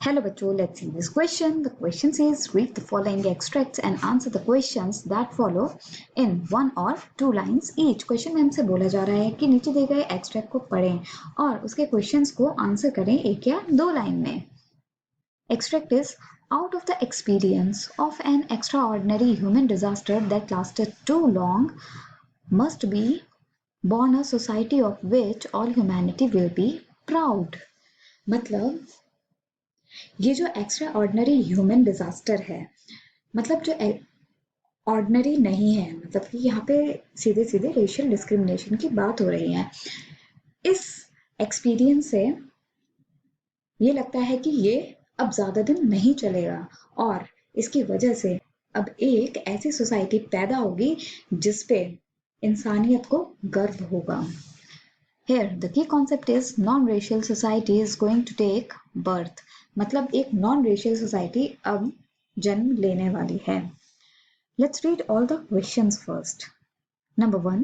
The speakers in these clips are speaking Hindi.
Hello बच्चों, let's see this question. The question says read the following extracts and answer the questions that follow in one or two lines each. Question में हमसे बोला जा रहा है कि नीचे दिए गए एक्सट्रैक्ट को पढ़ें और उसके क्वेश्चंस को आंसर करें एक या दो लाइन में. Extract is out of the experience of an extraordinary human disaster that lasted too long must be born a society of which all humanity will be proud. मतलब ये जो एक्स्ट्रा ऑर्डिनरी ह्यूमन डिजास्टर है, मतलब जो ऑर्डिनरी नहीं है, मतलब कि यहाँ पे सीधे सीधे रेशियल डिस्क्रिमिनेशन की बात हो रही है. इस एक्सपीरियंस से ये लगता है कि ये अब ज्यादा दिन नहीं चलेगा और इसकी वजह से अब एक ऐसी सोसाइटी पैदा होगी जिसपे इंसानियत को गर्व होगा. Here, the key concept is non-racial society is going to take birth. मतलब एक non-racial society अब जन्म लेने वाली है. Let's read all the questions first. Number 1,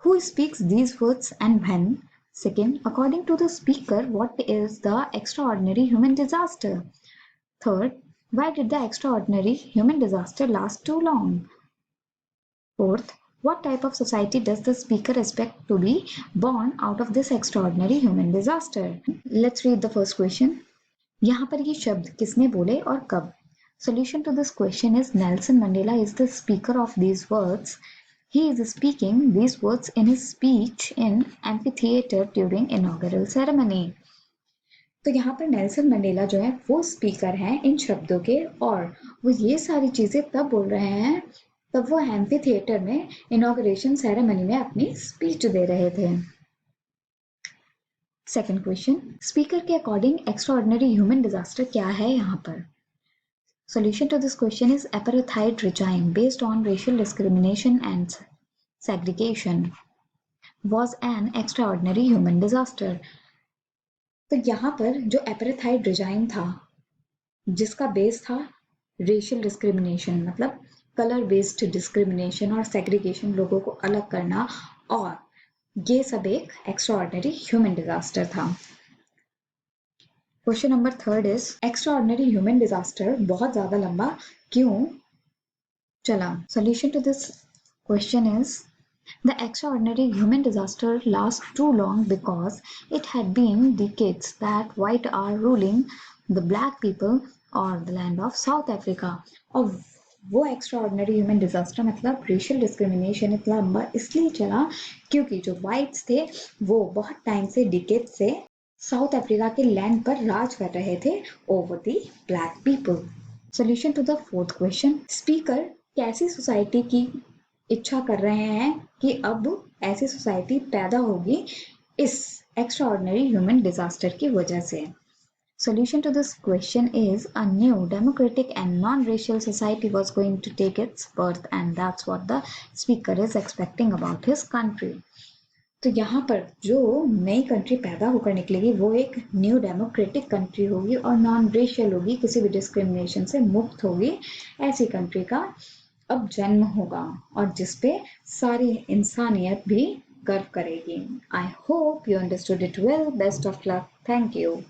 who speaks these words and when? Second, according to the speaker, what is the extraordinary human disaster? Third, why did the extraordinary human disaster last too long? Fourth, what type of society does the speaker expect to be born out of this extraordinary human disaster? Let's read the first question. यहाँ पर ये शब्द किसने बोले और कब? Solution to this question is Nelson Mandela is the speaker of these words. He is speaking these words in his speech in amphitheater during inaugural ceremony. तो यहाँ पर नेल्सन मंडेला जो है वो स्पीकर हैं इन शब्दों के और वो ये सारी चीजें तब बोल रहे हैं तब वो एम्फी थिएटर में इनॉग्रेशन सेरेमनी में अपनी स्पीच दे रहे थे. सेकंड क्वेश्चन, स्पीकर के अकॉर्डिंग एक्स्ट्राऑर्डिनरी ह्यूमन डिजास्टर क्या है यहाँ पर? Solution to this question is apartheid regime based on racial discrimination and segregation was an extraordinary human disaster. तो यहाँ पर जो एपार्थाइड रिजाइम था जिसका बेस था रेशियल डिस्क्रिमिनेशन, मतलब कलर बेस्ड डिस्क्रिमिनेशन और सेग्रीगेशन, लोगों को अलग करना, और ये सब एक एक्स्ट्राऑर्डिनरी ह्यूमन डिजास्टर था. Question number third is extraordinary human disaster बहुत ज्यादा लंबा क्यों चला? Solution to this question is the extraordinary human disaster lasts too long because it had been decades that white are ruling the black people or the land of South Africa. और वो एक्स्ट्राऑर्डिनरी ह्यूमन डिजास्टर मतलब रेशियल डिस्क्रिमिनेशन इतना लंबा इसलिए चला क्योंकि जो व्हाइट्स थे वो बहुत टाइम से डिकेड से साउथ अफ्रीका के लैंड पर राज कर रहे थे over the black people. Solution to the fourth question, speaker कैसी सोसाइटी की इच्छा कर रहे हैं कि अब ऐसी सोसाइटी पैदा होगी इस एक्स्ट्राऑर्डिनरी ह्यूमन डिजास्टर की वजह से? Solution to this question is a new democratic and non-racial society was going to take its birth and that's what the speaker is expecting about his country. तो यहाँ पर जो नई कंट्री पैदा होकर निकलेगी वो एक न्यू डेमोक्रेटिक कंट्री होगी और नॉन रेशियल होगी, किसी भी डिस्क्रिमिनेशन से मुक्त होगी. ऐसी कंट्री का अब जन्म होगा और जिसपे सारी इंसानियत भी गर्व करेगी. I hope you understood it well. Best of luck. Thank you.